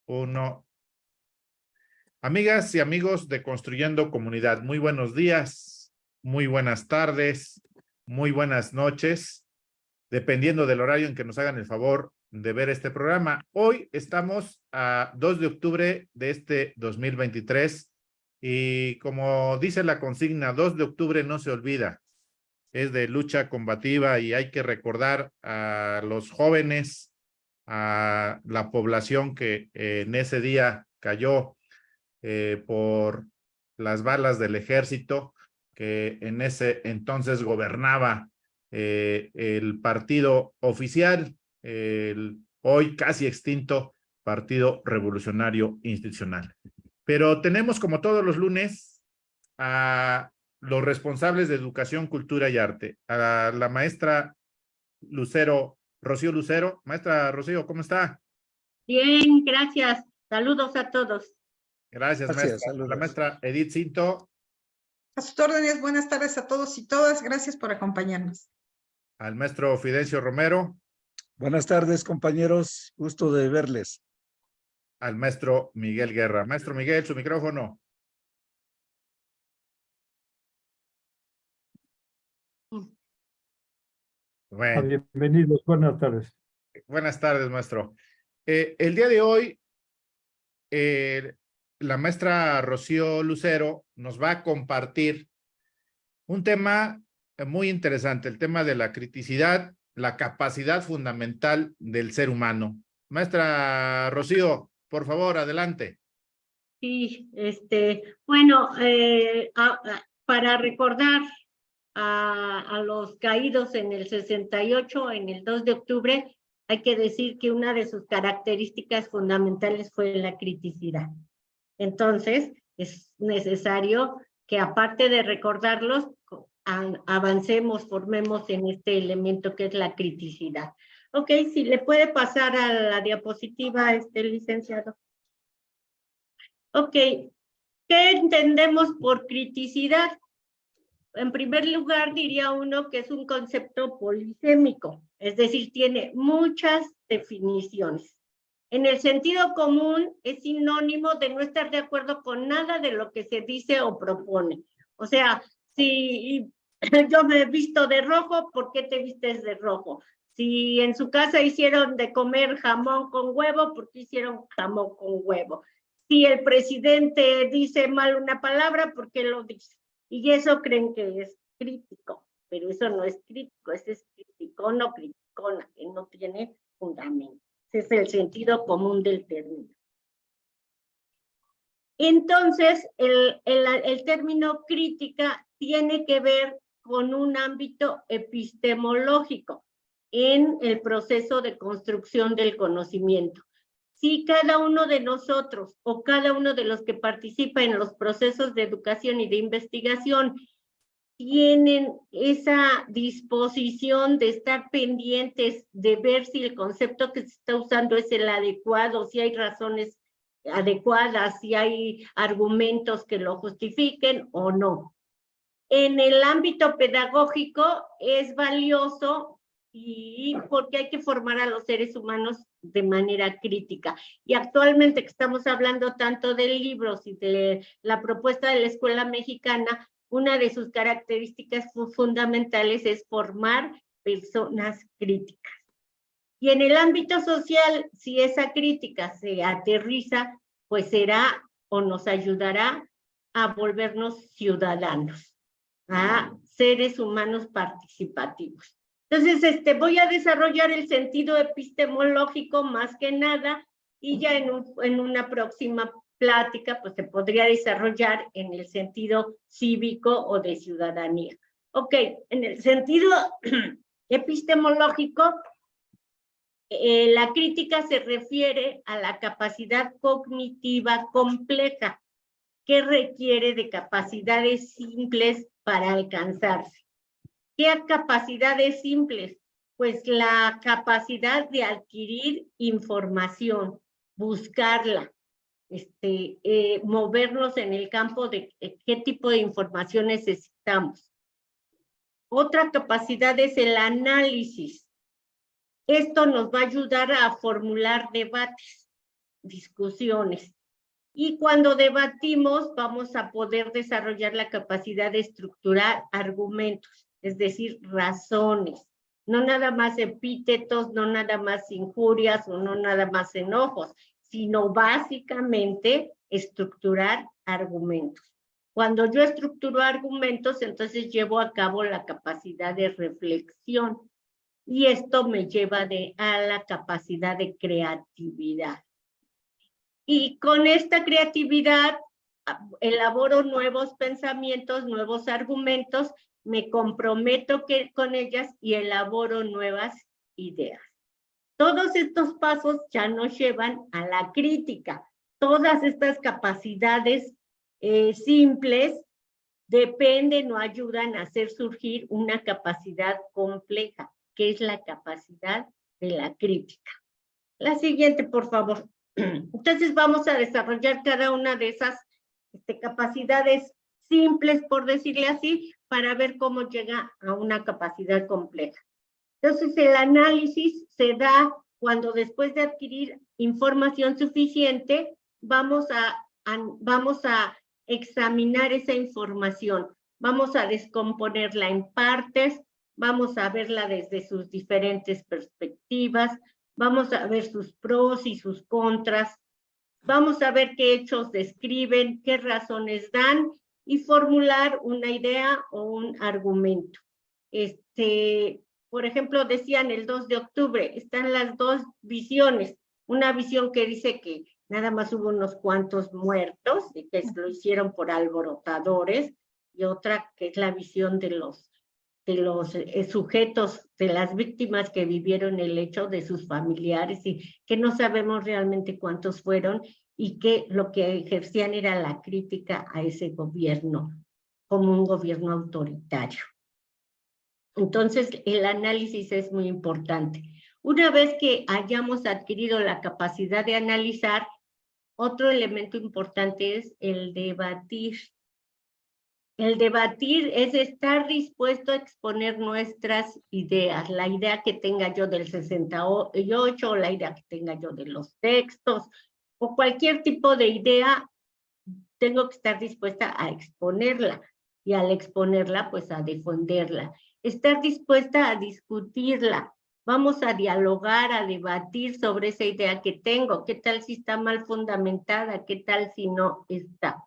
Uno. Amigas y amigos de Construyendo Comunidad, muy buenos días, muy buenas tardes, muy buenas noches, dependiendo del horario en que nos hagan el favor de ver este programa. Hoy estamos a 2 de octubre de este 2023 y como dice la consigna, 2 de octubre no se olvida, es de lucha combativa y hay que recordar a los jóvenes, a la población que en ese día cayó por las balas del ejército que en ese entonces gobernaba el partido oficial, el hoy casi extinto Partido Revolucionario Institucional. Pero tenemos, como todos los lunes, a los responsables de Educación, Cultura y Arte, a la maestra Lucero, Rocío Lucero. Maestra Rocío, ¿cómo está? Bien, gracias. Saludos a todos. Gracias, maestra. Saludos. La maestra Edith Cinto. A sus órdenes, buenas tardes a todos y todas. Gracias por acompañarnos. Al maestro Fidencio Romero. Buenas tardes, compañeros. Gusto de verles. Al maestro Miguel Guerra. Maestro Miguel, su micrófono. Bueno. Bienvenidos, buenas tardes. Buenas tardes, maestro. El día de hoy, la maestra Rocío Lucero nos va a compartir un tema muy interesante, el tema de la criticidad, la capacidad fundamental del ser humano. Maestra Rocío, por favor, adelante. Sí, bueno, para recordar a los caídos en el 68, en el 2 de octubre, hay que decir que una de sus características fundamentales fue la criticidad. Entonces, es necesario que aparte de recordarlos, avancemos, formemos en este elemento que es la criticidad. Ok, si le puede pasar a la diapositiva, licenciado. Ok, ¿qué entendemos por criticidad? En primer lugar, diría uno que es un concepto polisémico, es decir, tiene muchas definiciones. En el sentido común, es sinónimo de no estar de acuerdo con nada de lo que se dice o propone. O sea, si yo me he visto de rojo, ¿por qué te vistes de rojo? Si en su casa hicieron de comer jamón con huevo, ¿por qué hicieron jamón con huevo? Si el presidente dice mal una palabra, ¿por qué lo dice? Y eso creen que es crítico, pero eso no es crítico, ese es criticón o criticona, que no tiene fundamento. Ese es el sentido común del término. Entonces, el término crítica tiene que ver con un ámbito epistemológico en el proceso de construcción del conocimiento. Si cada uno de nosotros o cada uno de los que participa en los procesos de educación y de investigación tienen esa disposición de estar pendientes de ver si el concepto que se está usando es el adecuado, si hay razones adecuadas, si hay argumentos que lo justifiquen o no. En el ámbito pedagógico es valioso y porque hay que formar a los seres humanos de manera crítica. Y actualmente que estamos hablando tanto de libros y de la propuesta de la escuela mexicana, una de sus características fundamentales es formar personas críticas. Y en el ámbito social, si esa crítica se aterriza, pues será o nos ayudará a volvernos ciudadanos, a seres humanos participativos. Entonces, voy a desarrollar el sentido epistemológico más que nada y ya en una próxima plática, pues se podría desarrollar en el sentido cívico o de ciudadanía. Ok, en el sentido epistemológico, la crítica se refiere a la capacidad cognitiva compleja que requiere de capacidades simples para alcanzarse. ¿Qué capacidades simples? Pues la capacidad de adquirir información, buscarla, movernos en el campo de qué tipo de información necesitamos. Otra capacidad es el análisis. Esto nos va a ayudar a formular debates discusiones. Y cuando debatimos, vamos a poder desarrollar la capacidad de estructurar argumentos, es decir, razones. No nada más epítetos, no nada más injurias o no nada más enojos, sino básicamente estructurar argumentos. Cuando yo estructuro argumentos, entonces llevo a cabo la capacidad de reflexión y esto me lleva a la capacidad de creatividad. Y con esta creatividad elaboro nuevos pensamientos, nuevos argumentos, me comprometo con ellas y elaboro nuevas ideas. Todos estos pasos ya nos llevan a la crítica. Todas estas capacidades simples dependen o ayudan a hacer surgir una capacidad compleja, que es la capacidad de la crítica. La siguiente, por favor. Entonces vamos a desarrollar cada una de esas capacidades simples, por decirle así, para ver cómo llega a una capacidad compleja. Entonces el análisis se da cuando después de adquirir información suficiente, vamos a examinar esa información, vamos a descomponerla en partes, vamos a verla desde sus diferentes perspectivas, vamos a ver sus pros y sus contras, vamos a ver qué hechos describen, qué razones dan y formular una idea o un argumento. Por ejemplo, decían el 2 de octubre, están las dos visiones. Una visión que dice que nada más hubo unos cuantos muertos y que lo hicieron por alborotadores, y otra que es la visión de los sujetos, de las víctimas que vivieron el hecho, de sus familiares, y que no sabemos realmente cuántos fueron, y que lo que ejercían era la crítica a ese gobierno, como un gobierno autoritario. Entonces, el análisis es muy importante. Una vez que hayamos adquirido la capacidad de analizar, otro elemento importante es el debatir. El debatir es estar dispuesto a exponer nuestras ideas, la idea que tenga yo del 68, o la idea que tenga yo de los textos, o cualquier tipo de idea, tengo que estar dispuesta a exponerla, y al exponerla, pues a defenderla. Estar dispuesta a discutirla. Vamos a dialogar, a debatir sobre esa idea que tengo. ¿Qué tal si está mal fundamentada? ¿Qué tal si no está?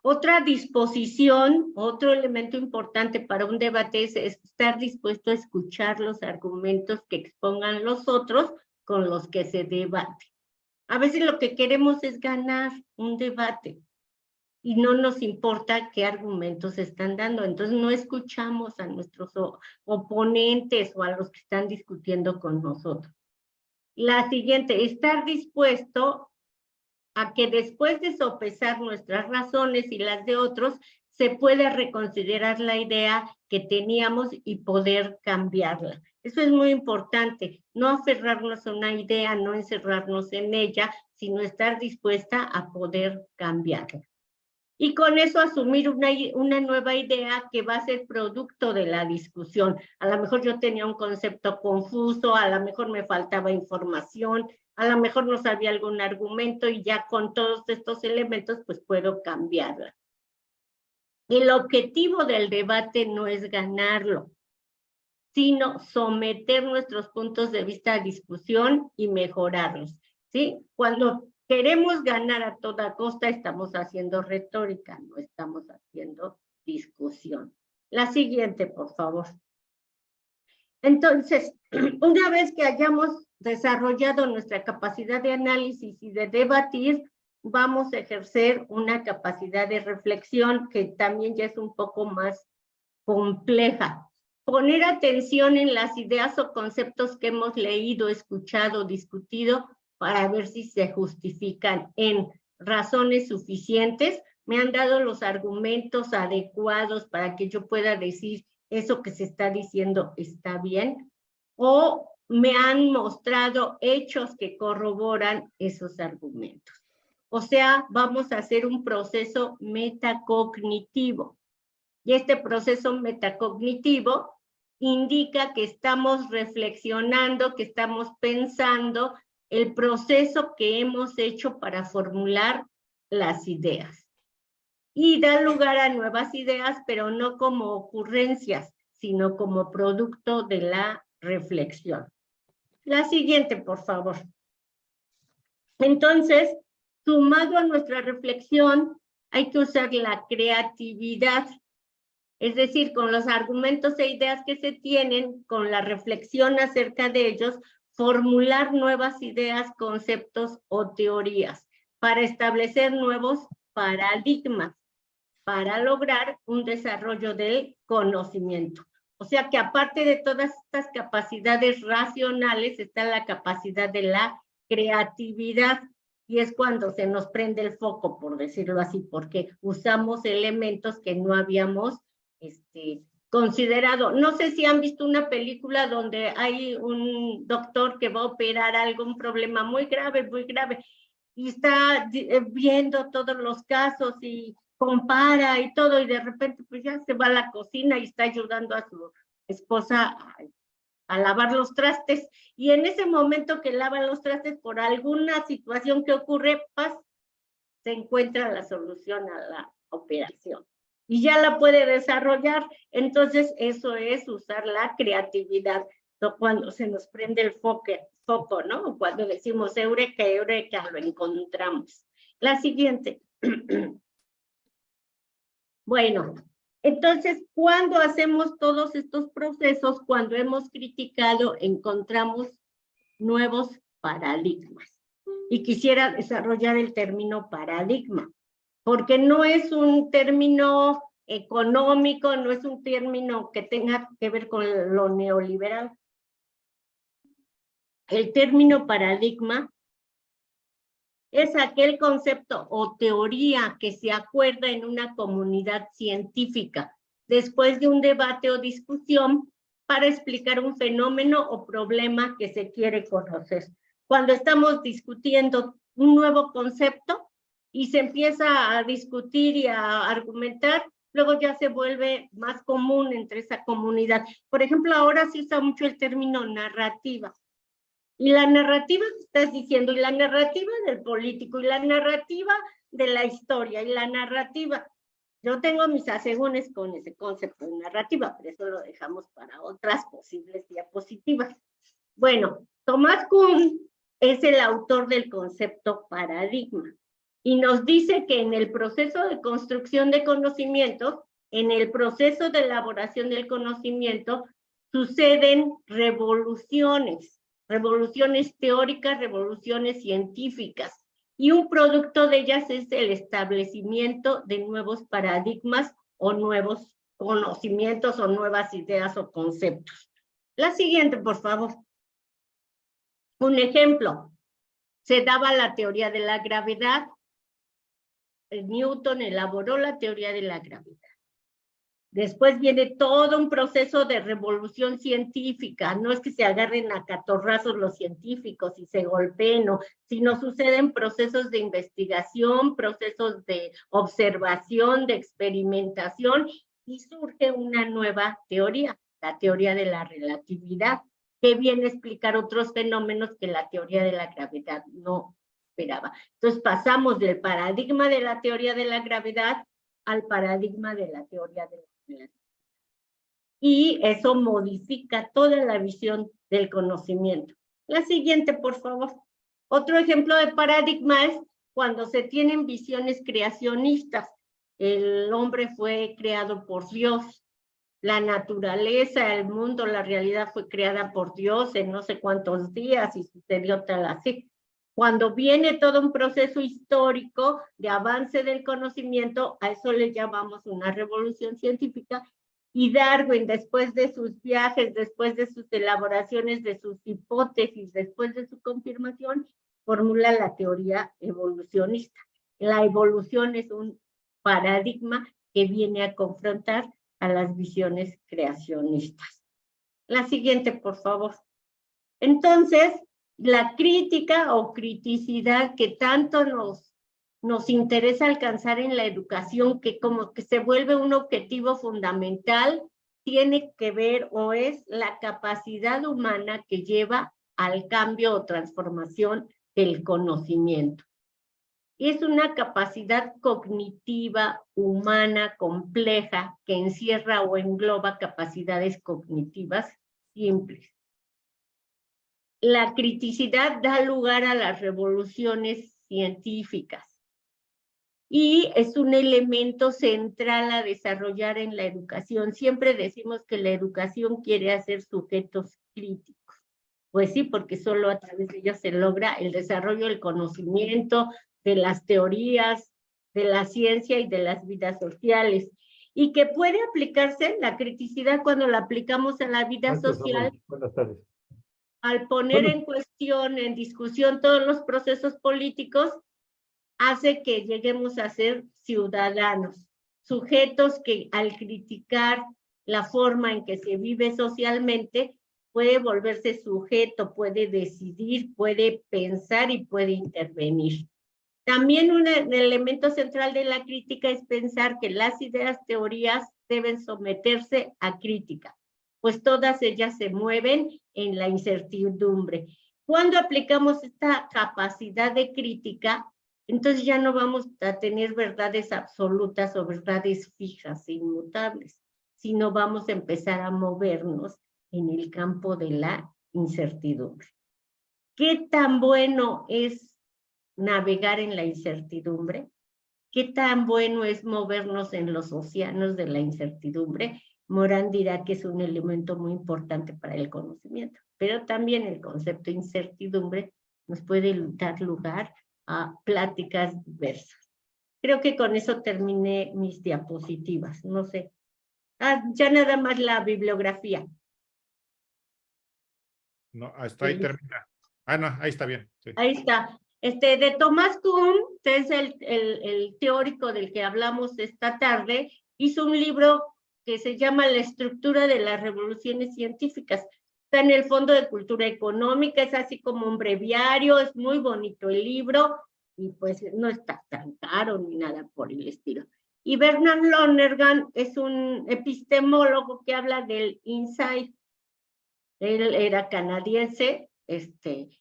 Otra disposición, otro elemento importante para un debate es estar dispuesto a escuchar los argumentos que expongan los otros con los que se debate. A veces lo que queremos es ganar un debate y no nos importa qué argumentos están dando. Entonces no escuchamos a nuestros oponentes o a los que están discutiendo con nosotros. La siguiente, estar dispuesto a que después de sopesar nuestras razones y las de otros, se pueda reconsiderar la idea que teníamos y poder cambiarla. Eso es muy importante, no aferrarnos a una idea, no encerrarnos en ella, sino estar dispuesta a poder cambiarla. Y con eso asumir una nueva idea que va a ser producto de la discusión. A lo mejor yo tenía un concepto confuso, a lo mejor me faltaba información, a lo mejor no sabía algún argumento, y ya con todos estos elementos pues puedo cambiarla. El objetivo del debate no es ganarlo, sino someter nuestros puntos de vista a discusión y mejorarlos, ¿sí? Cuando queremos ganar a toda costa, estamos haciendo retórica, no estamos haciendo discusión. La siguiente, por favor. Entonces, una vez que hayamos desarrollado nuestra capacidad de análisis y de debatir, vamos a ejercer una capacidad de reflexión que también ya es un poco más compleja. Poner atención en las ideas o conceptos que hemos leído, escuchado, discutido, para ver si se justifican en razones suficientes, me han dado los argumentos adecuados para que yo pueda decir eso que se está diciendo está bien, o me han mostrado hechos que corroboran esos argumentos. O sea, vamos a hacer un proceso metacognitivo. Y este proceso metacognitivo indica que estamos reflexionando, que estamos pensando el proceso que hemos hecho para formular las ideas. Y da lugar a nuevas ideas, pero no como ocurrencias, sino como producto de la reflexión. La siguiente, por favor. Entonces, sumado a nuestra reflexión, hay que usar la creatividad, es decir, con los argumentos e ideas que se tienen, con la reflexión acerca de ellos, formular nuevas ideas, conceptos o teorías para establecer nuevos paradigmas, para lograr un desarrollo del conocimiento. O sea que aparte de todas estas capacidades racionales, está la capacidad de la creatividad, y es cuando se nos prende el foco, por decirlo así, porque usamos elementos que no habíamos considerado. No sé si han visto una película donde hay un doctor que va a operar algún problema muy grave, y está viendo todos los casos y compara y todo, y de repente pues ya se va a la cocina y está ayudando a su esposa a lavar los trastes, y en ese momento que lava los trastes, por alguna situación que ocurre, se encuentra la solución a la operación y ya la puede desarrollar. Entonces eso es usar la creatividad, cuando se nos prende el foco, ¿no? Cuando decimos eureka, eureka, lo encontramos. La siguiente. Bueno, entonces, cuando hacemos todos estos procesos, cuando hemos criticado, encontramos nuevos paradigmas. Y quisiera desarrollar el término paradigma, porque no es un término económico, no es un término que tenga que ver con lo neoliberal. El término paradigma es aquel concepto o teoría que se acuerda en una comunidad científica después de un debate o discusión para explicar un fenómeno o problema que se quiere conocer. Cuando estamos discutiendo un nuevo concepto y se empieza a discutir y a argumentar, luego ya se vuelve más común entre esa comunidad. Por ejemplo, ahora se usa mucho el término narrativa. Y la narrativa que estás diciendo, y la narrativa del político, y la narrativa de la historia, y la narrativa. Yo tengo mis asegúnes con ese concepto de narrativa, pero eso lo dejamos para otras posibles diapositivas. Bueno, Thomas Kuhn es el autor del concepto paradigma, y nos dice que en el proceso de construcción de conocimientos, en el proceso de elaboración del conocimiento, suceden revoluciones teóricas, revoluciones científicas, y un producto de ellas es el establecimiento de nuevos paradigmas o nuevos conocimientos o nuevas ideas o conceptos. La siguiente, por favor. Un ejemplo, se daba la teoría de la gravedad. Newton elaboró la teoría de la gravedad. Después viene todo un proceso de revolución científica. No es que se agarren a catorrazos los científicos y se golpeen, no, sino suceden procesos de investigación, procesos de observación, de experimentación, y surge una nueva teoría, la teoría de la relatividad, que viene a explicar otros fenómenos que la teoría de la gravedad no esperaba. Entonces pasamos del paradigma de la teoría de la gravedad al paradigma de la teoría de la relatividad. Y eso modifica toda la visión del conocimiento. La siguiente, por favor. Otro ejemplo de paradigma es cuando se tienen visiones creacionistas. El hombre fue creado por Dios. La naturaleza, el mundo, la realidad fue creada por Dios en no sé cuántos días y sucedió tal así. Cuando viene todo un proceso histórico de avance del conocimiento, a eso le llamamos una revolución científica, y Darwin, después de sus viajes, después de sus elaboraciones, de sus hipótesis, después de su confirmación, formula la teoría evolucionista. La evolución es un paradigma que viene a confrontar a las visiones creacionistas. La siguiente, por favor. Entonces, la crítica o criticidad que tanto nos interesa alcanzar en la educación, que como que se vuelve un objetivo fundamental, tiene que ver o es la capacidad humana que lleva al cambio o transformación del conocimiento. Es una capacidad cognitiva humana compleja que encierra o engloba capacidades cognitivas simples. La criticidad da lugar a las revoluciones científicas y es un elemento central a desarrollar en la educación. Siempre decimos que la educación quiere hacer sujetos críticos. Pues sí, porque solo a través de ellos se logra el desarrollo del conocimiento, de las teorías, de la ciencia y de las vidas sociales. Y que puede aplicarse la criticidad cuando la aplicamos a la vida social. Buenas tardes. Al poner en cuestión, en discusión todos los procesos políticos, hace que lleguemos a ser ciudadanos, sujetos que al criticar la forma en que se vive socialmente, puede volverse sujeto, puede decidir, puede pensar y puede intervenir. También un elemento central de la crítica es pensar que las ideas, teorías deben someterse a crítica, pues todas ellas se mueven en la incertidumbre. Cuando aplicamos esta capacidad de crítica, entonces ya no vamos a tener verdades absolutas o verdades fijas e inmutables, sino vamos a empezar a movernos en el campo de la incertidumbre. ¿Qué tan bueno es navegar en la incertidumbre? ¿Qué tan bueno es movernos en los océanos de la incertidumbre? Morán dirá que es un elemento muy importante para el conocimiento, pero también el concepto de incertidumbre nos puede dar lugar a pláticas diversas. Creo que con eso terminé mis diapositivas, no sé. Ya nada más la bibliografía. No, hasta ahí termina. Ah, no, ahí está bien. Sí. Ahí está. De Thomas Kuhn, que es el teórico del que hablamos esta tarde, hizo un libro que se llama La estructura de las revoluciones científicas. Está en el Fondo de Cultura Económica, es así como un breviario, es muy bonito el libro y pues no está tan caro ni nada por el estilo. Y Bernard Lonergan es un epistemólogo que habla del insight. Él era canadiense,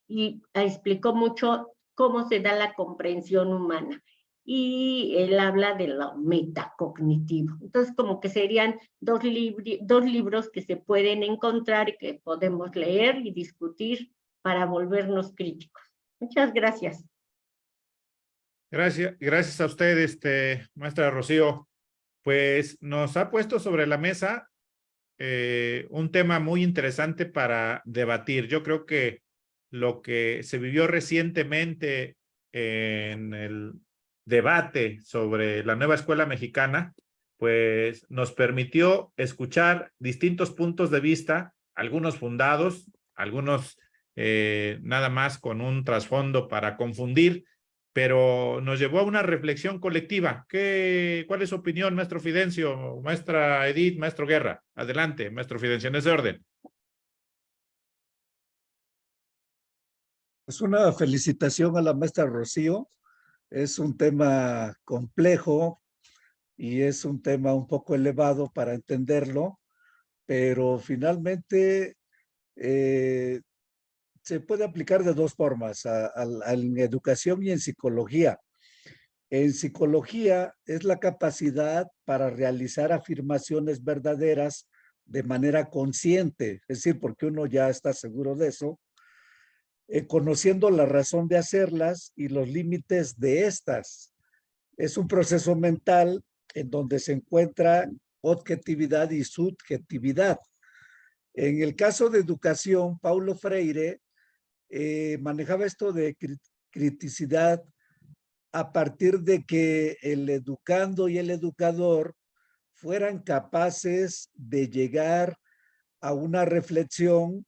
y explicó mucho cómo se da la comprensión humana. Y él habla de lo metacognitivo. Entonces, como que serían dos libros que se pueden encontrar y que podemos leer y discutir para volvernos críticos. Muchas gracias. Gracias a usted, maestra Rocío. Pues nos ha puesto sobre la mesa un tema muy interesante para debatir. Yo creo que lo que se vivió recientemente en el debate sobre la nueva escuela mexicana, pues nos permitió escuchar distintos puntos de vista, algunos fundados, algunos nada más con un trasfondo para confundir, pero nos llevó a una reflexión colectiva. ¿Cuál es su opinión, maestro Fidencio, maestra Edith, maestro Guerra? Adelante, maestro Fidencio, en ese orden. Pues una felicitación a la maestra Rocío. Es un tema complejo y es un tema un poco elevado para entenderlo, pero finalmente se puede aplicar de dos formas, en educación y en psicología. En psicología es la capacidad para realizar afirmaciones verdaderas de manera consciente, es decir, porque uno ya está seguro de eso, conociendo la razón de hacerlas y los límites de estas. Es un proceso mental en donde se encuentra objetividad y subjetividad. En el caso de educación, Paulo Freire manejaba esto de criticidad a partir de que el educando y el educador fueran capaces de llegar a una reflexión,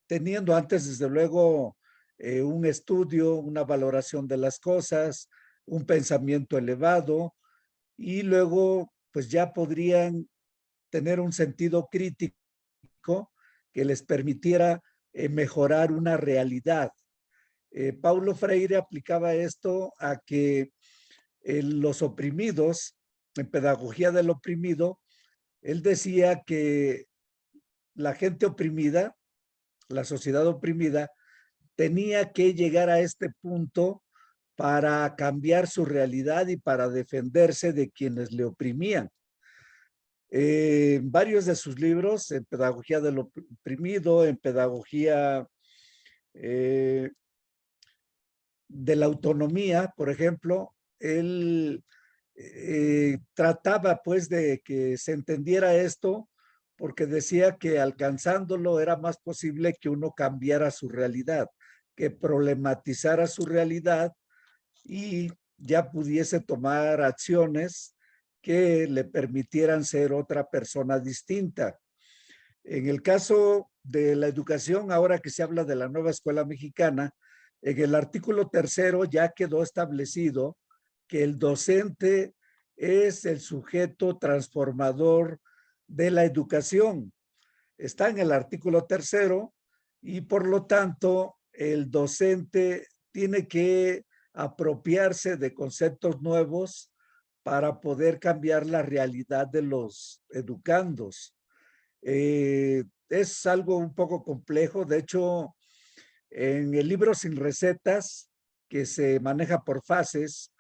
teniendo antes, desde luego, un estudio, una valoración de las cosas, un pensamiento elevado, y luego, pues ya podrían tener un sentido crítico que les permitiera mejorar una realidad. Paulo Freire aplicaba esto a que los oprimidos, en Pedagogía del Oprimido, él decía que la gente oprimida la sociedad oprimida, tenía que llegar a este punto para cambiar su realidad y para defenderse de quienes le oprimían. En varios de sus libros, en Pedagogía del Oprimido, en Pedagogía de la Autonomía, por ejemplo, él trataba pues de que se entendiera esto, porque decía que alcanzándolo era más posible que uno cambiara su realidad, que problematizara su realidad y ya pudiese tomar acciones que le permitieran ser otra persona distinta. En el caso de la educación, ahora que se habla de la nueva escuela mexicana, en el artículo 3 ya quedó establecido que el docente es el sujeto transformador de la educación. Está en el artículo 3 y por lo tanto el docente tiene que apropiarse de conceptos nuevos para poder cambiar la realidad de los educandos. Es algo un poco complejo. De hecho, en el libro Sin Recetas, que se maneja por fases,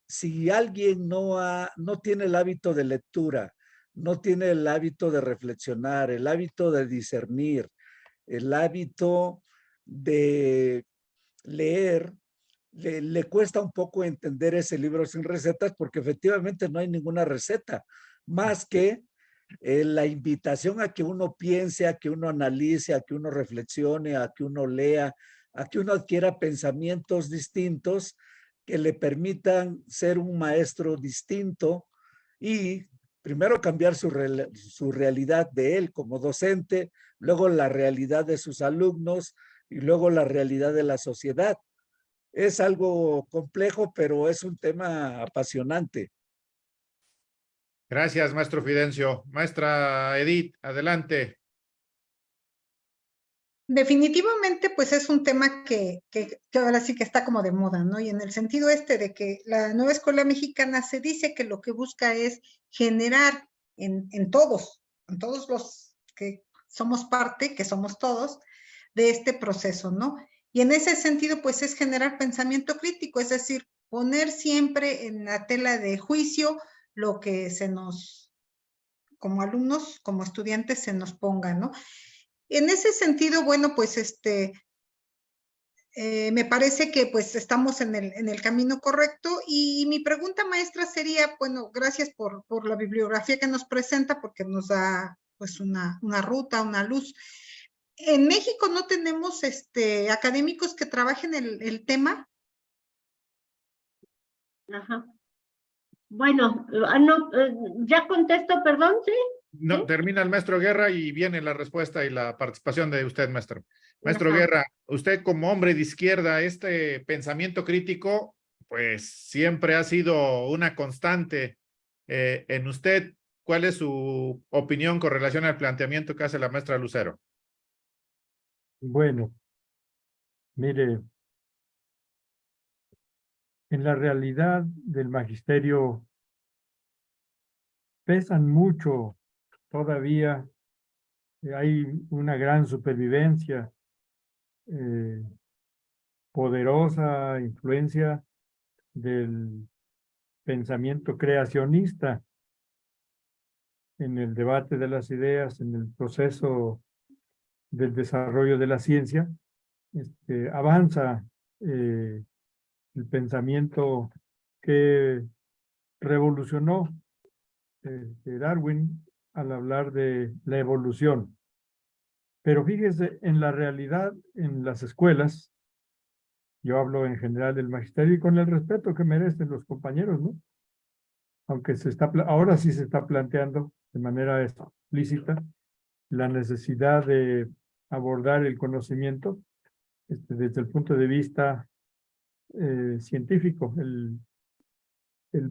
si alguien no tiene el hábito de lectura, no tiene el hábito de reflexionar, el hábito de discernir, el hábito de leer, le cuesta un poco entender ese libro Sin Recetas, porque efectivamente no hay ninguna receta, más que la invitación a que uno piense, a que uno analice, a que uno reflexione, a que uno lea, a que uno adquiera pensamientos distintos que le permitan ser un maestro distinto y primero cambiar su realidad de él como docente, luego la realidad de sus alumnos y luego la realidad de la sociedad. Es algo complejo, pero es un tema apasionante. Gracias, maestro Fidencio. Maestra Edith, adelante. Definitivamente, pues es un tema que ahora sí que está como de moda, ¿no? Y en el sentido de que la nueva escuela mexicana se dice que lo que busca es generar en todos los que somos parte, que somos todos, de este proceso, ¿no? Y en ese sentido, pues es generar pensamiento crítico, es decir, poner siempre en la tela de juicio lo que se nos, como alumnos, como estudiantes, se nos ponga, ¿no? En ese sentido, bueno, pues me parece que pues estamos en el camino correcto y mi pregunta, maestra, sería, bueno, gracias por la bibliografía que nos presenta porque nos da pues una ruta, una luz. ¿En México no tenemos académicos que trabajen el tema? Ajá. Bueno, no, ya contesto, perdón, ¿sí? No, ¿Sí? termina el maestro Guerra y viene la respuesta y la participación de usted, maestro. Maestro Ajá. Guerra, usted como hombre de izquierda, este pensamiento crítico, pues siempre ha sido una constante en usted. ¿Cuál es su opinión con relación al planteamiento que hace la maestra Lucero? Bueno, mire, en la realidad del magisterio pesan mucho todavía, hay una gran supervivencia, poderosa influencia del pensamiento creacionista en el debate de las ideas, en el proceso del desarrollo de la ciencia. Avanza el pensamiento que revolucionó Darwin al hablar de la evolución. Pero fíjese, en la realidad, en las escuelas, yo hablo en general del magisterio y con el respeto que merecen los compañeros, ¿no? Aunque ahora sí se está planteando de manera explícita la necesidad de abordar el conocimiento desde el punto de vista científico, el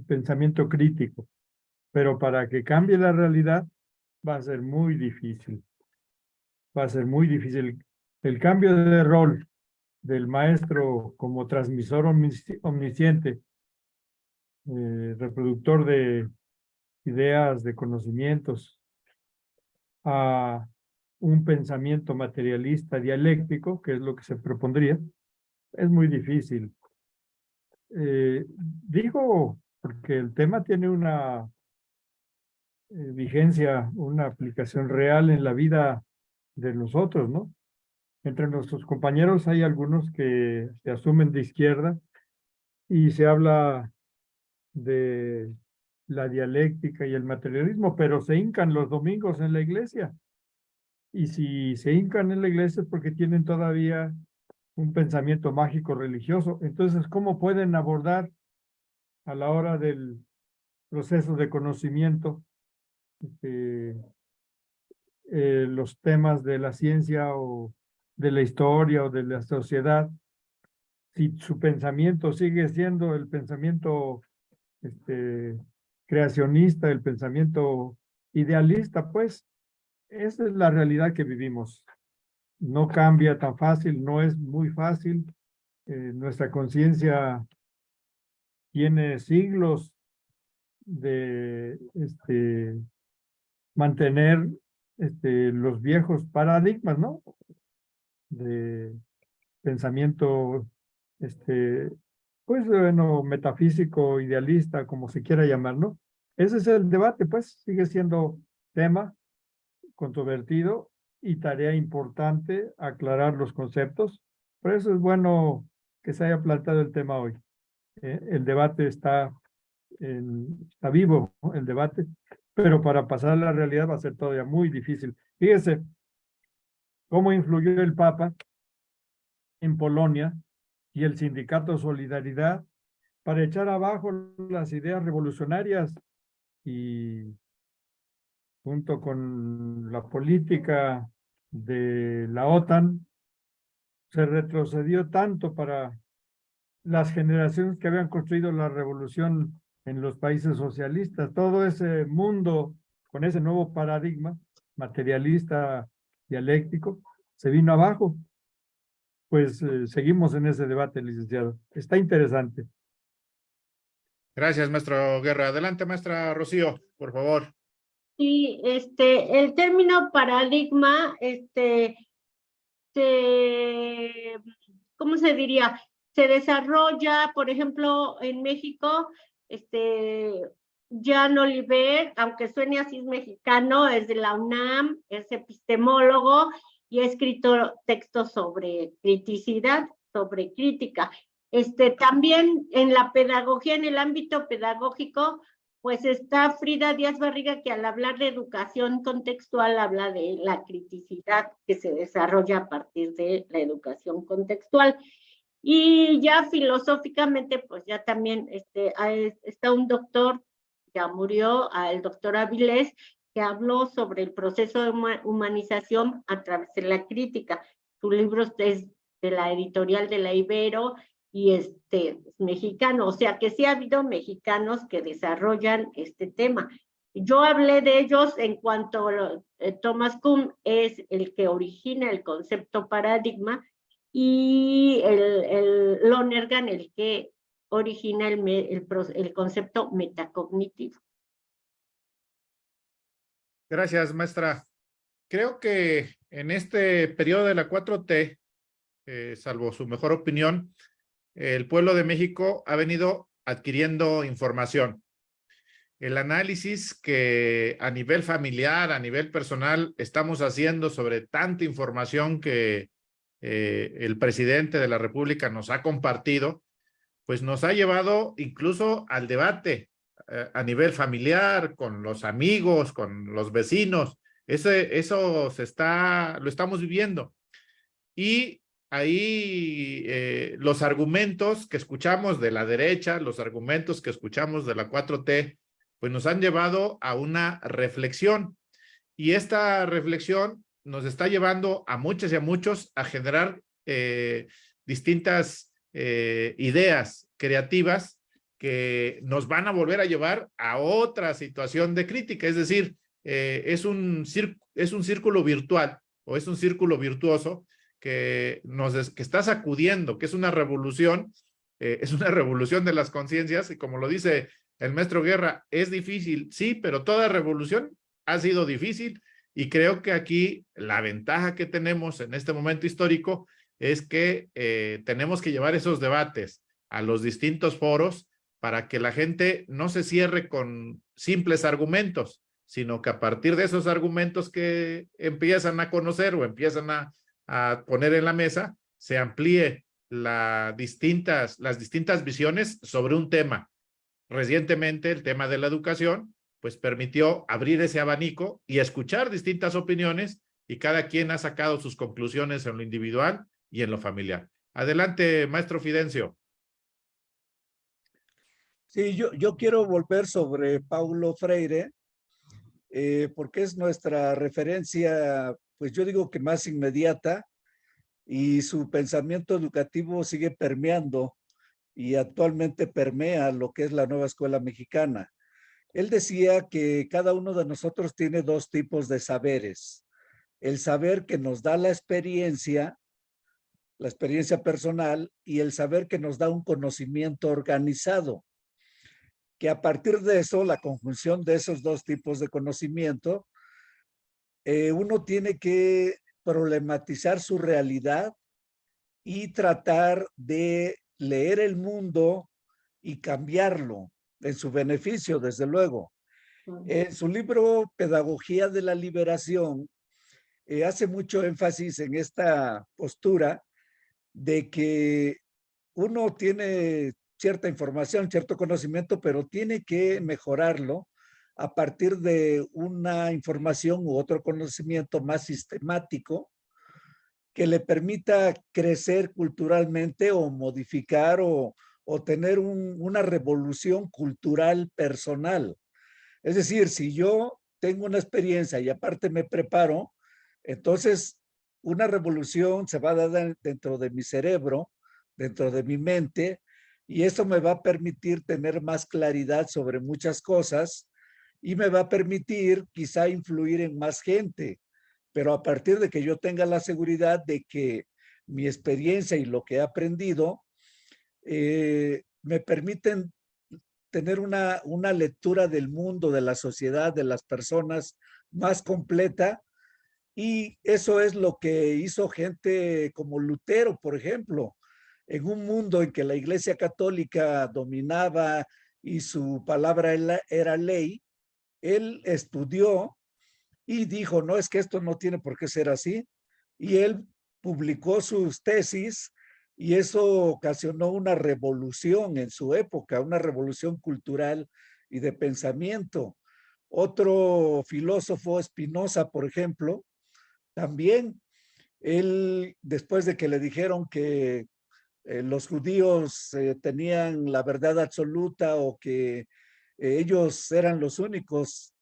pensamiento crítico. Pero para que cambie la realidad va a ser muy difícil. Va a ser muy difícil. El cambio de rol del maestro como transmisor omnisciente, reproductor de ideas, de conocimientos, a un pensamiento materialista dialéctico, que es lo que se propondría, es muy difícil. Digo, porque el tema tiene una vigencia, una aplicación real en la vida de nosotros, ¿no? Entre nuestros compañeros hay algunos que se asumen de izquierda y se habla de la dialéctica y el materialismo, pero se hincan los domingos en la iglesia. Y si se hincan en la iglesia es porque tienen todavía un pensamiento mágico religioso. Entonces, ¿cómo pueden abordar a la hora del proceso de conocimiento los temas de la ciencia o de la historia o de la sociedad, si su pensamiento sigue siendo el pensamiento creacionista, el pensamiento idealista? Pues esa es la realidad que vivimos. No cambia tan fácil, no es muy fácil. Nuestra conciencia tiene siglos de mantener los viejos paradigmas, ¿no? De pensamiento, pues bueno, metafísico, idealista, como se quiera llamar, ¿no? Ese es el debate, pues, sigue siendo tema controvertido y tarea importante aclarar los conceptos. Por eso es bueno que se haya planteado el tema hoy. El debate está vivo, el debate, pero para pasar a la realidad va a ser todavía muy difícil. Fíjese cómo influyó el Papa en Polonia y el sindicato Solidaridad para echar abajo las ideas revolucionarias, y junto con la política de la OTAN se retrocedió tanto para las generaciones que habían construido la revolución en los países socialistas. Todo ese mundo con ese nuevo paradigma materialista, dialéctico, se vino abajo. Pues seguimos en ese debate, licenciado. Está interesante. Gracias, maestro Guerra. Adelante, maestra Rocío, por favor. Sí, el término paradigma, ¿cómo se diría? Se desarrolla, por ejemplo, en México, Jean Oliver, aunque suene así, es mexicano, es de la UNAM, es epistemólogo y ha escrito textos sobre criticidad, sobre crítica. También en la pedagogía, en el ámbito pedagógico, pues está Frida Díaz Barriga, que al hablar de educación contextual habla de la criticidad que se desarrolla a partir de la educación contextual. Y ya filosóficamente, pues ya también está un doctor, ya murió, el doctor Avilés, que habló sobre el proceso de humanización a través de la crítica. Su libro es de la editorial de la Ibero y es mexicano, o sea que sí ha habido mexicanos que desarrollan este tema. Yo hablé de ellos en cuanto Thomas Kuhn es el que origina el concepto paradigma y el Lonergan el que origina el concepto metacognitivo. Gracias, maestra. Creo que en este periodo de la 4T, salvo su mejor opinión, el pueblo de México ha venido adquiriendo información. El análisis que a nivel familiar, a nivel personal, estamos haciendo sobre tanta información que el presidente de la República nos ha compartido, pues nos ha llevado incluso al debate a nivel familiar, con los amigos, con los vecinos. Eso lo estamos viviendo. Y ahí los argumentos que escuchamos de la derecha, los argumentos que escuchamos de la 4T, pues nos han llevado a una reflexión. Y esta reflexión nos está llevando a muchas y a muchos a generar distintas ideas creativas que nos van a volver a llevar a otra situación de crítica. Es decir, es un círculo virtual o es un círculo virtuoso que está sacudiendo, que es una revolución de las conciencias, y como lo dice el maestro Guerra, es difícil, sí, pero toda revolución ha sido difícil, Y creo que aquí la ventaja que tenemos en este momento histórico es que tenemos que llevar esos debates a los distintos foros para que la gente no se cierre con simples argumentos, sino que a partir de esos argumentos que empiezan a conocer o empiezan a poner en la mesa, se amplíe las distintas visiones sobre un tema. Recientemente, el tema de la educación, pues permitió abrir ese abanico y escuchar distintas opiniones, y cada quien ha sacado sus conclusiones en lo individual y en lo familiar. Adelante, maestro Fidencio. Sí, yo quiero volver sobre Paulo Freire, porque es nuestra referencia, pues yo digo que más inmediata, y su pensamiento educativo sigue permeando y actualmente permea lo que es la nueva escuela mexicana. Él decía que cada uno de nosotros tiene dos tipos de saberes. El saber que nos da la experiencia personal, y el saber que nos da un conocimiento organizado. Que a partir de eso, la conjunción de esos dos tipos de conocimiento, uno tiene que problematizar su realidad y tratar de leer el mundo y cambiarlo en su beneficio, desde luego. En su libro Pedagogía de la Liberación, hace mucho énfasis en esta postura de que uno tiene cierta información, cierto conocimiento, pero tiene que mejorarlo a partir de una información u otro conocimiento más sistemático que le permita crecer culturalmente o modificar o tener una revolución cultural personal. Es decir, si yo tengo una experiencia y aparte me preparo, entonces una revolución se va a dar dentro de mi cerebro, dentro de mi mente, y eso me va a permitir tener más claridad sobre muchas cosas y me va a permitir quizá influir en más gente. Pero a partir de que yo tenga la seguridad de que mi experiencia y lo que he aprendido me permiten tener una lectura del mundo, de la sociedad, de las personas más completa. Y eso es lo que hizo gente como Lutero, por ejemplo, en un mundo en que la Iglesia Católica dominaba y su palabra era ley. Él estudió y dijo, no, es que esto no tiene por qué ser así. Y él publicó sus tesis, y eso ocasionó una revolución en su época, una revolución cultural y de pensamiento. Otro filósofo, Spinoza, por ejemplo, también él, después de que le dijeron que los judíos tenían la verdad absoluta, o que ellos eran los únicos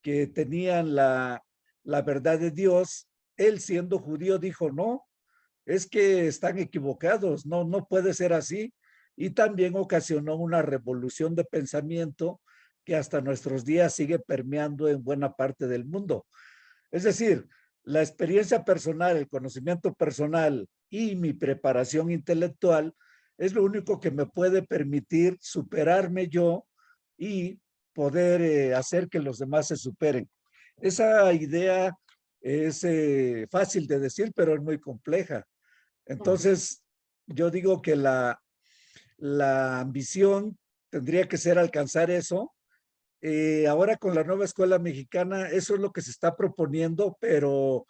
que tenían la verdad de Dios, él, siendo judío, dijo, no, es que están equivocados, no puede ser así. Y también ocasionó una revolución de pensamiento que hasta nuestros días sigue permeando en buena parte del mundo. Es decir, la experiencia personal, el conocimiento personal y mi preparación intelectual es lo único que me puede permitir superarme yo y poder hacer que los demás se superen. Esa idea es fácil de decir, pero es muy compleja. Entonces, yo digo que la ambición tendría que ser alcanzar eso. Ahora con la nueva escuela mexicana, eso es lo que se está proponiendo, pero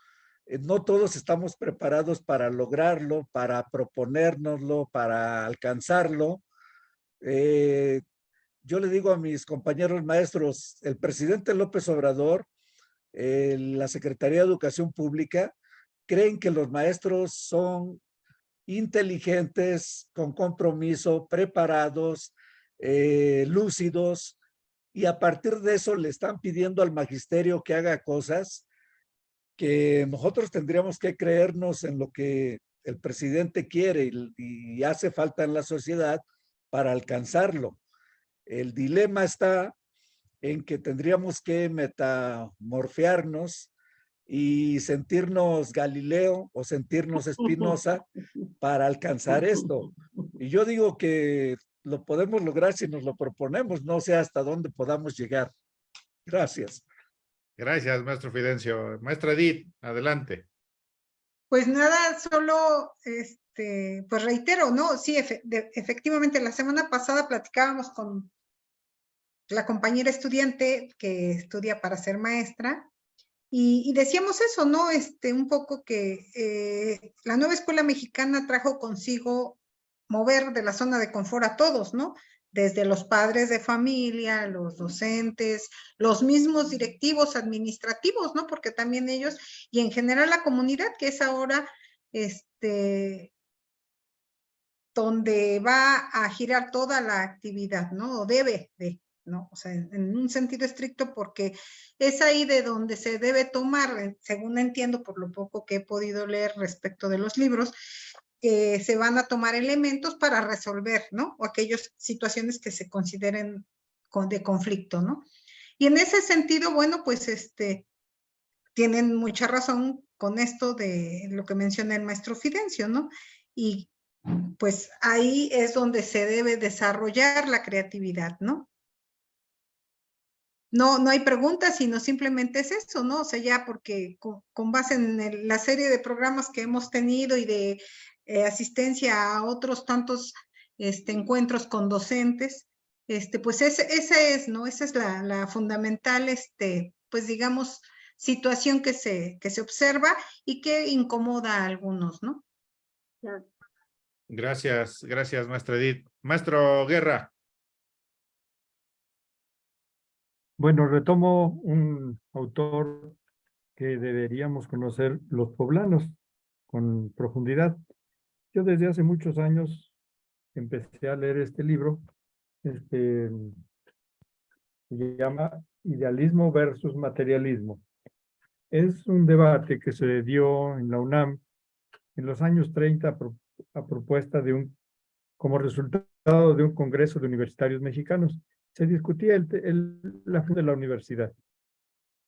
no todos estamos preparados para lograrlo, para proponérnoslo, para alcanzarlo. Yo le digo a mis compañeros maestros, el presidente López Obrador, la Secretaría de Educación Pública, creen que los maestros son inteligentes, con compromiso, preparados, lúcidos, y a partir de eso le están pidiendo al magisterio que haga cosas que nosotros tendríamos que creernos en lo que el presidente quiere y hace falta en la sociedad para alcanzarlo. El dilema está en que tendríamos que metamorfearnos y sentirnos Galileo o sentirnos Spinoza para alcanzar esto. Y yo digo que lo podemos lograr si nos lo proponemos, no sé hasta dónde podamos llegar. Gracias. Gracias, maestro Fidencio. Maestra Edith, adelante. Pues nada, solo, pues reitero, ¿no? Sí, efectivamente, la semana pasada platicábamos con la compañera estudiante que estudia para ser maestra y decíamos eso, ¿no? Un poco que la nueva escuela mexicana trajo consigo mover de la zona de confort a todos, ¿no? Desde los padres de familia, los docentes, los mismos directivos administrativos, ¿no? Porque también ellos, y en general la comunidad, que es ahora, donde va a girar toda la actividad, ¿no? O debe de, ¿no? O sea, en un sentido estricto, porque es ahí de donde se debe tomar, según entiendo por lo poco que he podido leer respecto de los libros, se van a tomar elementos para resolver, ¿no? O aquellas situaciones que se consideren de conflicto, ¿no? Y en ese sentido, bueno, pues tienen mucha razón con esto de lo que menciona el maestro Fidencio, ¿no? Y pues ahí es donde se debe desarrollar la creatividad, ¿no? No hay preguntas, sino simplemente es eso, ¿no? O sea, ya porque con base en la serie de programas que hemos tenido y de asistencia a otros tantos encuentros con docentes, pues esa es, ¿no? Esa es la fundamental, pues digamos, situación que se observa y que incomoda a algunos, ¿no? Gracias, gracias, maestra Edith. Maestro Guerra. Bueno, retomo un autor que deberíamos conocer los poblanos con profundidad. Yo desde hace muchos años empecé a leer este libro, se llama Idealismo versus Materialismo. Es un debate que se dio en la UNAM en los años 30 a propuesta como resultado de un congreso de universitarios mexicanos. Se discutía la función de la universidad,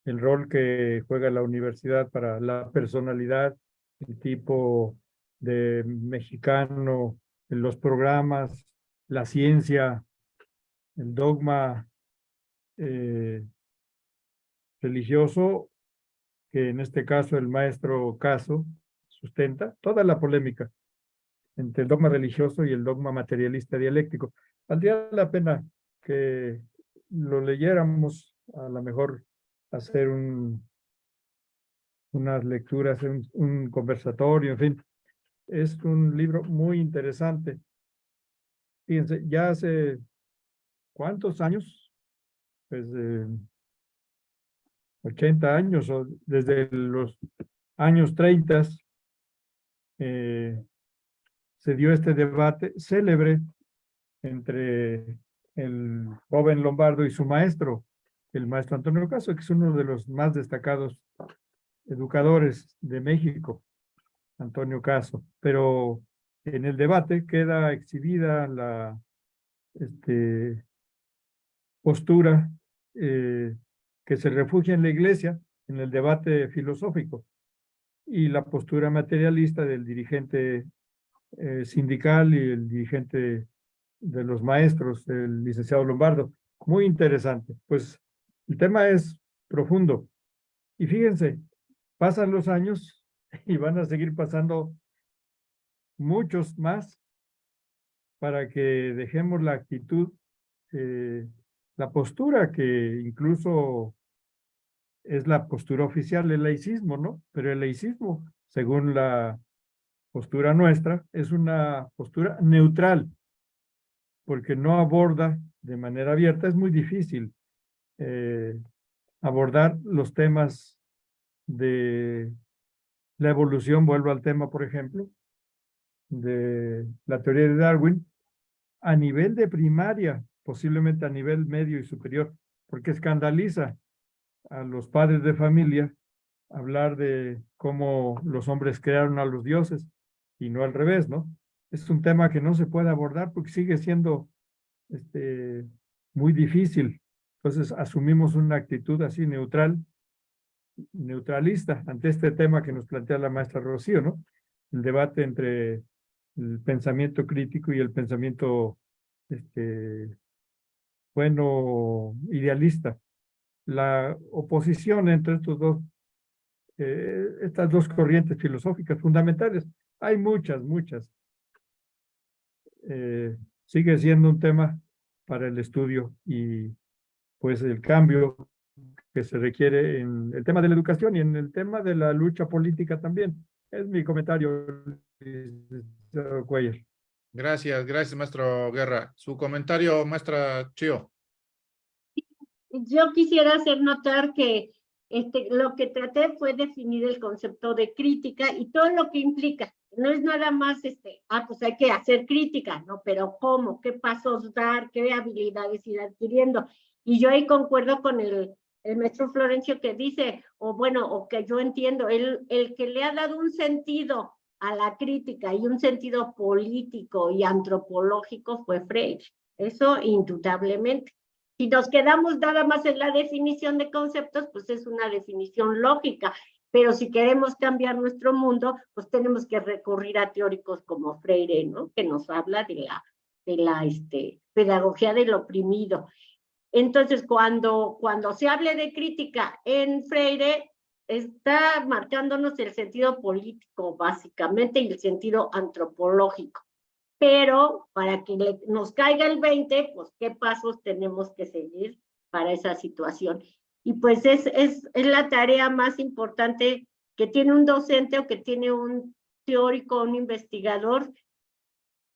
el rol que juega la universidad para la personalidad, el tipo de mexicano, los programas, la ciencia, el dogma religioso, que en este caso el maestro Caso sustenta, toda la polémica entre el dogma religioso y el dogma materialista dialéctico. Valdría la pena que lo leyéramos, a lo mejor hacer unas lecturas, un conversatorio, en fin. Es un libro muy interesante. Fíjense, ya hace ¿cuántos años? Pues 80 años, o desde los años 30, se dio este debate célebre entre el joven Lombardo y su maestro, el maestro Antonio Caso, que es uno de los más destacados educadores de México, Antonio Caso. Pero en el debate queda exhibida la postura que se refugia en la iglesia, en el debate filosófico, y la postura materialista del dirigente sindical y el dirigente de los maestros, el licenciado Lombardo. Muy interesante. Pues el tema es profundo. Y fíjense, pasan los años y van a seguir pasando muchos más para que dejemos la actitud, la postura que incluso es la postura oficial del laicismo, ¿no? Pero el laicismo, según la postura nuestra, es una postura neutral, porque no aborda de manera abierta. Es muy difícil abordar los temas de la evolución. Vuelvo al tema, por ejemplo, de la teoría de Darwin, a nivel de primaria, posiblemente a nivel medio y superior, porque escandaliza a los padres de familia hablar de cómo los hombres crearon a los dioses y no al revés, ¿no? Es un tema que no se puede abordar porque sigue siendo muy difícil. Entonces asumimos una actitud así neutralista ante este tema que nos plantea la maestra Rocío, ¿no? El debate entre el pensamiento crítico y el pensamiento, bueno, idealista. la oposición entre estas dos corrientes filosóficas fundamentales. Hay muchas, muchas. Sigue siendo un tema para el estudio y pues el cambio que se requiere en el tema de la educación y en el tema de la lucha política también. Es mi comentario, licenciado Cuellar. Gracias, gracias, maestro Guerra. Su comentario, maestra Chio. Yo quisiera hacer notar que lo que traté fue definir el concepto de crítica y todo lo que implica. No es nada más, pues hay que hacer crítica, ¿no? Pero ¿cómo? ¿Qué pasos dar? ¿Qué habilidades ir adquiriendo? Y yo ahí concuerdo con el maestro Florencio que dice, o que yo entiendo, el que le ha dado un sentido a la crítica y un sentido político y antropológico fue Freire. Eso indudablemente. Si nos quedamos nada más en la definición de conceptos, pues es una definición lógica, pero si queremos cambiar nuestro mundo, pues tenemos que recurrir a teóricos como Freire, ¿no? Que nos habla de la pedagogía del oprimido. Entonces, cuando se hable de crítica en Freire, está marcándonos el sentido político, básicamente, y el sentido antropológico. Pero para que nos caiga el 20, pues qué pasos tenemos que seguir para esa situación. Y pues es la tarea más importante que tiene un docente o que tiene un teórico, un investigador,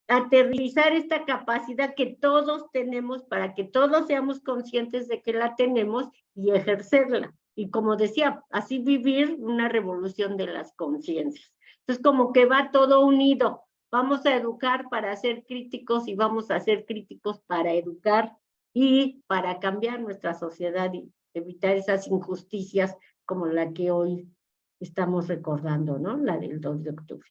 aterrizar esta capacidad que todos tenemos para que todos seamos conscientes de que la tenemos y ejercerla. Y como decía, así vivir una revolución de las conciencias. Entonces, como que va todo unido. Vamos a educar para ser críticos y vamos a ser críticos para educar y para cambiar nuestra sociedad y evitar esas injusticias como la que hoy estamos recordando, ¿no? La del 2 de octubre.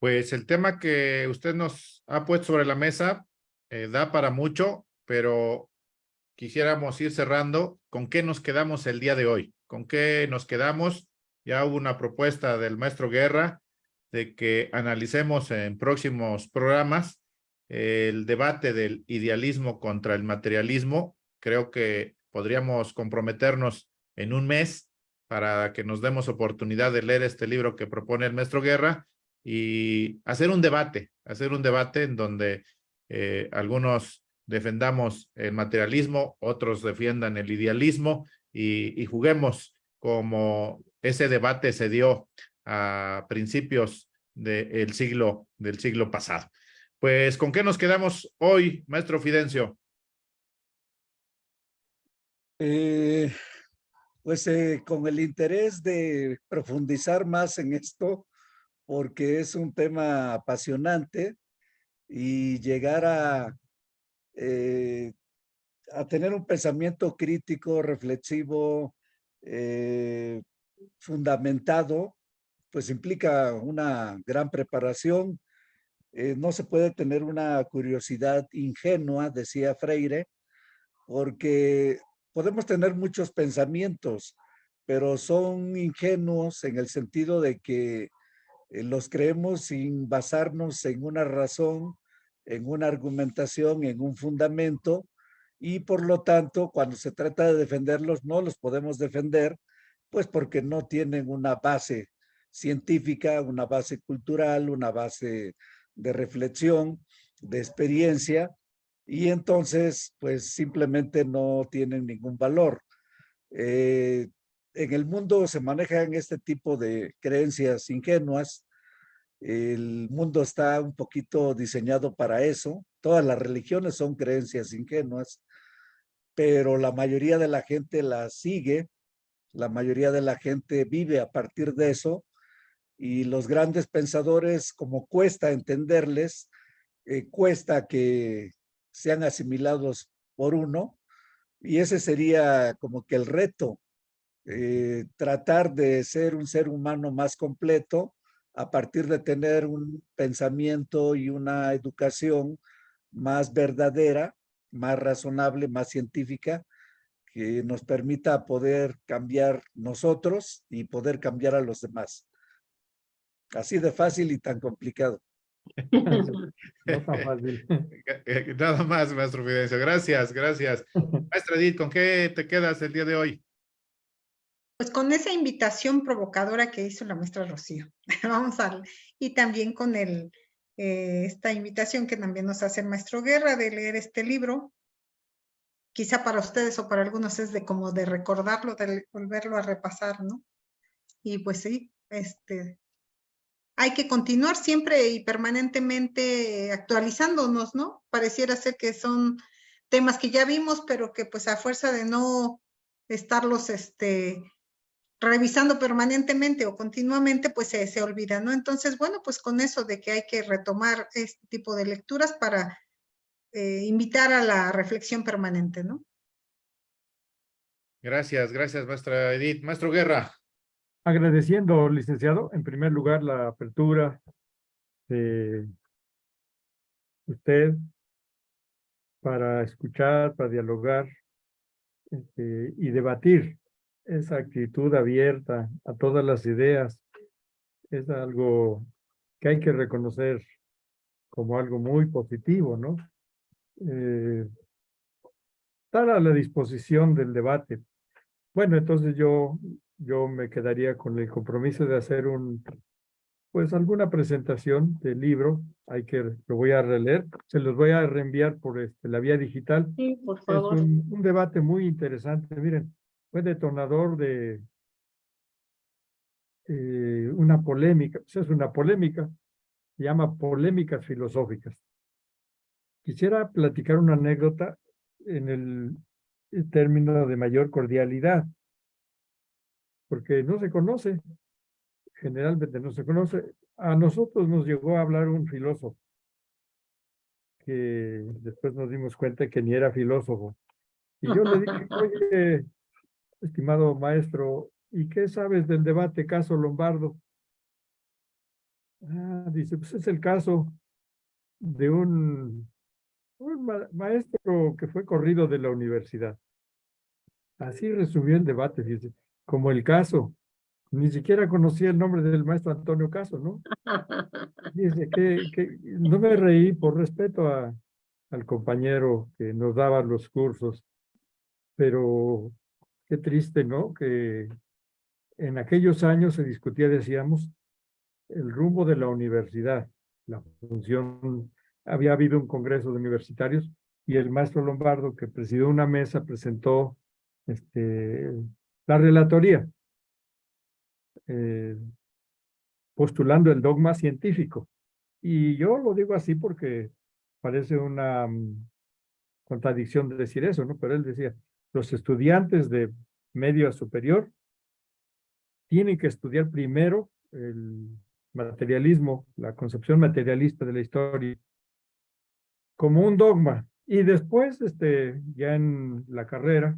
Pues el tema que usted nos ha puesto sobre la mesa da para mucho, pero quisiéramos ir cerrando. ¿Con qué nos quedamos el día de hoy? ¿Con qué nos quedamos? Ya hubo una propuesta del maestro Guerra de que analicemos en próximos programas el debate del idealismo contra el materialismo. Creo que podríamos comprometernos en un mes para que nos demos oportunidad de leer este libro que propone el maestro Guerra y hacer un debate en donde algunos defendamos el materialismo, otros defiendan el idealismo y juguemos como ese debate se dio a principios del siglo pasado. Pues, ¿con qué nos quedamos hoy, maestro Fidencio? Con el interés de profundizar más en esto, porque es un tema apasionante y llegar a tener un pensamiento crítico, reflexivo, fundamentado, pues implica una gran preparación. No se puede tener una curiosidad ingenua, decía Freire, porque podemos tener muchos pensamientos, pero son ingenuos en el sentido de que los creemos sin basarnos en una razón, en una argumentación, en un fundamento, y por lo tanto, cuando se trata de defenderlos, no los podemos defender, pues porque no tienen una base científica, una base cultural, una base de reflexión, de experiencia, y entonces, pues simplemente no tienen ningún valor. En el mundo se manejan este tipo de creencias ingenuas. El mundo está un poquito diseñado para eso. Todas las religiones son creencias ingenuas, pero la mayoría de la gente las sigue, la mayoría de la gente vive a partir de eso, y los grandes pensadores, como cuesta entenderles, cuesta que sean asimilados por uno, y ese sería como que el reto, tratar de ser un ser humano más completo a partir de tener un pensamiento y una educación más verdadera, más razonable, más científica, que nos permita poder cambiar nosotros y poder cambiar a los demás. Así de fácil y tan complicado. No tan fácil. Nada más, maestro Fidencio. Gracias, gracias. Maestra Edith, ¿con qué te quedas el día de hoy? Pues con esa invitación provocadora que hizo la maestra Rocío. Vamos a, y también con esta invitación que también nos hace el maestro Guerra de leer este libro. Quizá para ustedes o para algunos es de como de recordarlo, de volverlo a repasar, ¿no? Y pues sí, hay que continuar siempre y permanentemente actualizándonos, ¿no? Pareciera ser que son temas que ya vimos, pero que pues a fuerza de no estarlos revisando permanentemente o continuamente, pues se olvida, ¿no? Entonces, bueno, pues con eso de que hay que retomar este tipo de lecturas para invitar a la reflexión permanente, ¿no? Gracias, gracias, maestra Edith. Maestro Guerra. Agradeciendo, licenciado, en primer lugar la apertura de usted para escuchar, para dialogar y debatir. Esa actitud abierta a todas las ideas es algo que hay que reconocer como algo muy positivo, ¿no? Estar a la disposición del debate. Bueno, entonces yo me quedaría con el compromiso de hacer pues alguna presentación del libro. Lo voy a releer, se los voy a reenviar por la vía digital. Sí, por Es favor. un debate muy interesante. Miren, fue detonador de una polémica. Pues es una polémica, se llama polémicas filosóficas. Quisiera platicar una anécdota en el término de mayor cordialidad, porque no se conoce, generalmente no se conoce. A nosotros nos llegó a hablar un filósofo, que después nos dimos cuenta que ni era filósofo. Y yo le dije, oye, estimado maestro, ¿y qué sabes del debate caso Lombardo? Ah, dice, pues es el caso de un maestro que fue corrido de la universidad. Así resumió el debate, dice, como el caso. Ni siquiera conocía el nombre del maestro Antonio Caso, ¿no? Dice que no me reí por respeto al compañero que nos daba los cursos, pero qué triste, ¿no? Que en aquellos años se discutía, decíamos, el rumbo de la universidad, la función. Había habido un congreso de universitarios y el maestro Lombardo, que presidió una mesa, presentó la relatoría, postulando el dogma científico. Y yo lo digo así porque parece una contradicción de decir eso, ¿no? Pero él decía, los estudiantes de medio a superior tienen que estudiar primero el materialismo, la concepción materialista de la historia, como un dogma. Y después, ya en la carrera,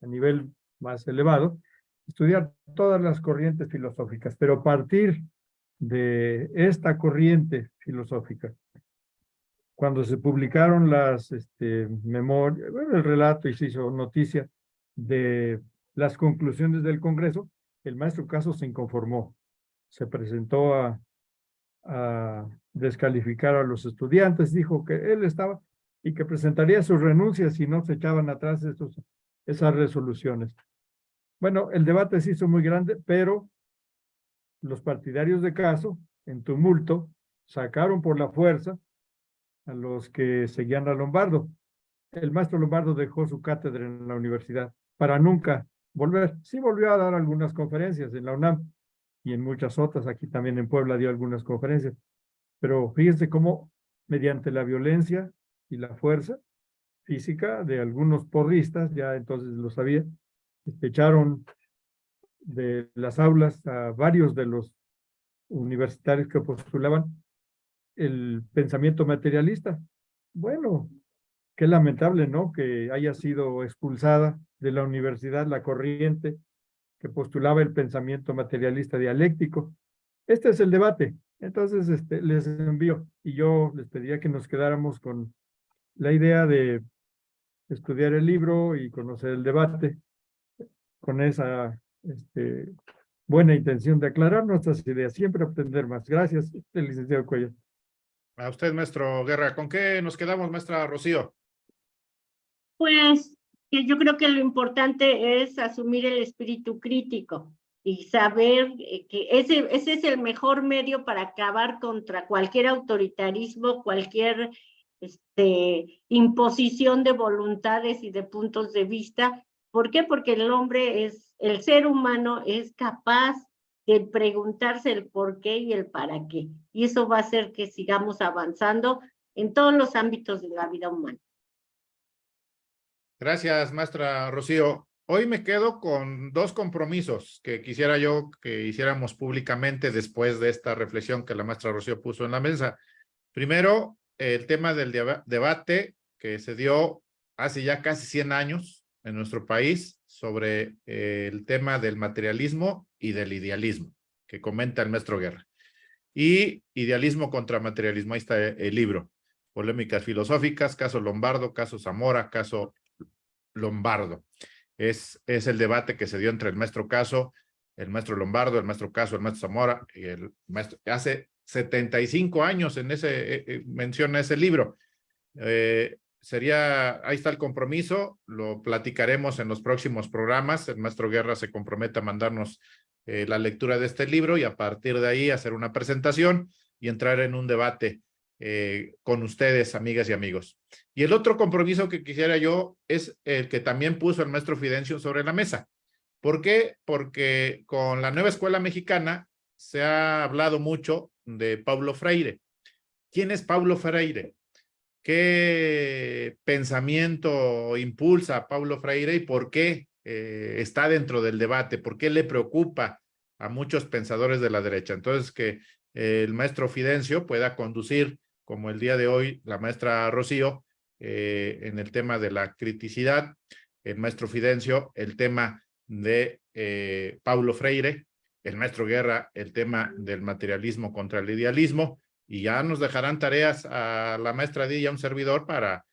a nivel más elevado, estudiar todas las corrientes filosóficas, pero partir de esta corriente filosófica. Cuando se publicaron las memorias, bueno, el relato y se hizo noticia de las conclusiones del Congreso, el maestro Caso se inconformó. Se presentó a descalificar a los estudiantes, dijo que él estaba y que presentaría sus renuncias si no se echaban atrás esas resoluciones. Bueno, el debate se hizo muy grande, pero los partidarios de Caso, en tumulto, sacaron por la fuerza a los que seguían a Lombardo. El maestro Lombardo dejó su cátedra en la universidad para nunca volver. Sí volvió a dar algunas conferencias en la UNAM y en muchas otras. Aquí también en Puebla dio algunas conferencias. Pero fíjense cómo mediante la violencia y la fuerza física de algunos porristas, ya entonces lo sabía, echaron de las aulas a varios de los universitarios que postulaban el pensamiento materialista. Bueno, qué lamentable, ¿no? Que haya sido expulsada de la universidad la corriente que postulaba el pensamiento materialista dialéctico. Este es el debate. Entonces, les envío y yo les pediría que nos quedáramos con la idea de estudiar el libro y conocer el debate con esa buena intención de aclarar nuestras ideas, siempre aprender más. Gracias, licenciado Cuellar. A usted, maestro Guerra. ¿Con qué nos quedamos, maestra Rocío? Pues que yo creo que lo importante es asumir el espíritu crítico y saber que ese es el mejor medio para acabar contra cualquier autoritarismo, cualquier imposición de voluntades y de puntos de vista. ¿Por qué? Porque el ser humano es capaz de preguntarse el por qué y el para qué. Y eso va a hacer que sigamos avanzando en todos los ámbitos de la vida humana. Gracias, maestra Rocío. Hoy me quedo con dos compromisos que quisiera yo que hiciéramos públicamente después de esta reflexión que la maestra Rocío puso en la mesa. Primero, el tema del debate que se dio hace ya casi 100 años en nuestro país sobre el tema del materialismo y del idealismo, que comenta el maestro Guerra. Y idealismo contra materialismo, ahí está el libro. Polémicas filosóficas, caso Lombardo, caso Zamora, caso Lombardo. Es el debate que se dio entre el maestro Caso, el maestro Lombardo, el maestro Caso, el maestro Zamora y el maestro. Hace 75 años menciona ese libro. Ahí está el compromiso, lo platicaremos en los próximos programas. El maestro Guerra se compromete a mandarnos la lectura de este libro y a partir de ahí hacer una presentación y entrar en un debate con ustedes, amigas y amigos. Y el otro compromiso que quisiera yo es el que también puso el maestro Fidencio sobre la mesa. ¿Por qué? Porque con la nueva escuela mexicana se ha hablado mucho de Paulo Freire. ¿Quién es Paulo Freire? ¿Qué pensamiento impulsa a Paulo Freire y por qué está dentro del debate? ¿Por qué le preocupa a muchos pensadores de la derecha? Entonces, que el maestro Fidencio pueda conducir, como el día de hoy, la maestra Rocío, en el tema de la criticidad, el maestro Fidencio, el tema de Paulo Freire, el maestro Guerra, el tema del materialismo contra el idealismo, y ya nos dejarán tareas a la maestra Di y a un servidor para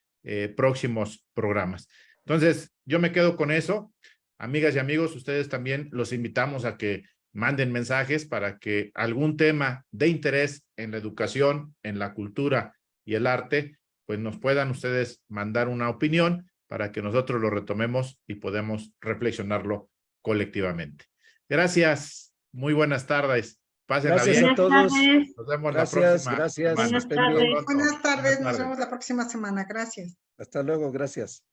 próximos programas. Entonces, yo me quedo con eso. Amigas y amigos, ustedes también los invitamos a que manden mensajes para que algún tema de interés en la educación, en la cultura y el arte, pues nos puedan ustedes mandar una opinión para que nosotros lo retomemos y podamos reflexionarlo colectivamente. Gracias, muy buenas tardes. Pásenla Gracias bien. a todos. Nos vemos Gracias, la próxima gracias. semana. Buenas tardes. Buenas tardes, nos vemos la próxima semana. Gracias. Hasta luego, gracias.